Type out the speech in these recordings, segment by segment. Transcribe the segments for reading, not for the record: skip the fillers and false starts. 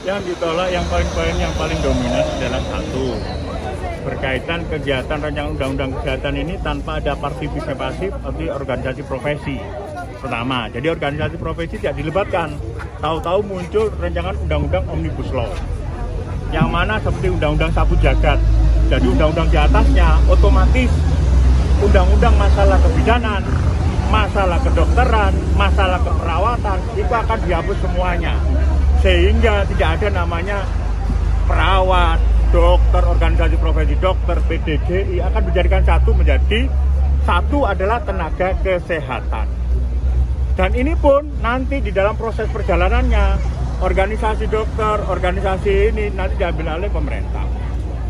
Yang ditolak yang poin-poin yang paling dominan adalah satu, berkaitan kegiatan rancangan undang-undang kesehatan ini tanpa ada partisipasi di organisasi profesi. Pertama, jadi organisasi profesi tidak dilibatkan. Tahu-tahu muncul rancangan undang-undang Omnibus Law, yang mana seperti undang-undang sapu jagat. Jadi undang-undang di atasnya otomatis undang-undang masalah kebidanan, masalah kedokteran, masalah keperawatan itu akan dihapus semuanya. Sehingga tidak ada namanya perawat, dokter, organisasi profesi dokter, PDGI akan dijadikan menjadi satu adalah tenaga kesehatan. Dan ini pun nanti di dalam proses perjalanannya organisasi dokter, organisasi ini nanti diambil oleh pemerintah.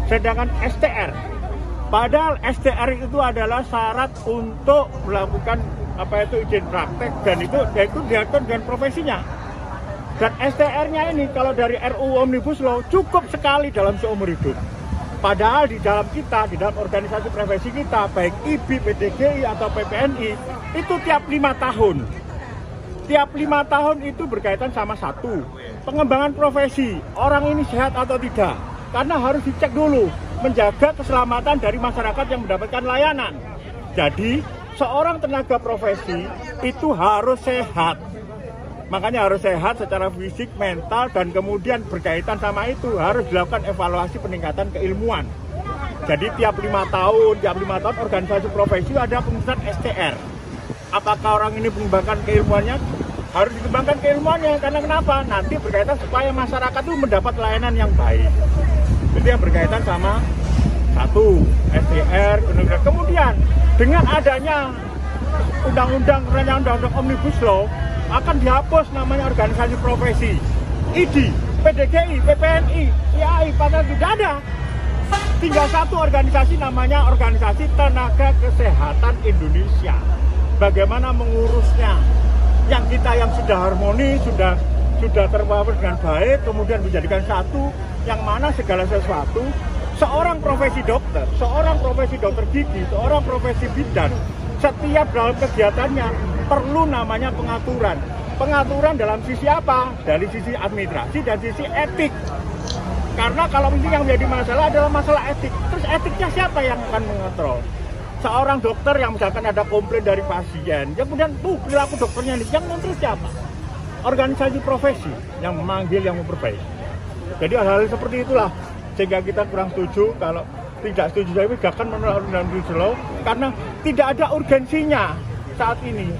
Sedangkan STR, padahal STR itu adalah syarat untuk melakukan izin praktek dan itu diatur dengan profesinya. Dan STR-nya ini kalau dari RUU Omnibus Law cukup sekali dalam seumur hidup. Padahal di dalam kita, di dalam organisasi profesi kita, baik IBI, PDGI atau PPNI, itu tiap 5 tahun. Tiap 5 tahun itu berkaitan sama satu, pengembangan profesi, orang ini sehat atau tidak. Karena harus dicek dulu, menjaga keselamatan dari masyarakat yang mendapatkan layanan. Jadi, seorang tenaga profesi itu harus sehat. Makanya harus sehat secara fisik, mental, dan kemudian berkaitan sama itu harus dilakukan evaluasi peningkatan keilmuan. Jadi tiap 5 tahun organisasi profesi ada pengurusan STR. Apakah orang ini mengembangkan keilmuannya? Harus dikembangkan keilmuannya. Karena kenapa? Nanti berkaitan supaya masyarakat itu mendapat layanan yang baik. Itu yang berkaitan sama satu, STR. Kemudian dengan adanya undang-undang Omnibus Law, akan dihapus namanya organisasi profesi, IDI, PDGI, PPNI, IAI, padahal tidak ada. Tinggal satu organisasi namanya Organisasi Tenaga Kesehatan Indonesia. Bagaimana mengurusnya? Yang kita yang sudah harmoni, sudah terbangun dengan baik, kemudian menjadikan satu, yang mana segala sesuatu, seorang profesi dokter gigi, seorang profesi bidan, setiap dalam kegiatannya perlu namanya pengaturan. Pengaturan dalam sisi apa? Dari sisi administrasi dan sisi etik. Karena kalau ini yang menjadi masalah adalah masalah etik. Terus etiknya siapa yang akan mengontrol? Seorang dokter yang misalkan ada komplain dari pasien, ya kemudian perilaku dokternya ini, yang mengontrol siapa? Organisasi profesi yang memanggil, yang memperbaiki. Jadi hal-hal seperti itulah sehingga kita kurang setuju. Kalau tidak setuju, saya akan menolak undang-undang karena tidak ada urgensinya saat ini.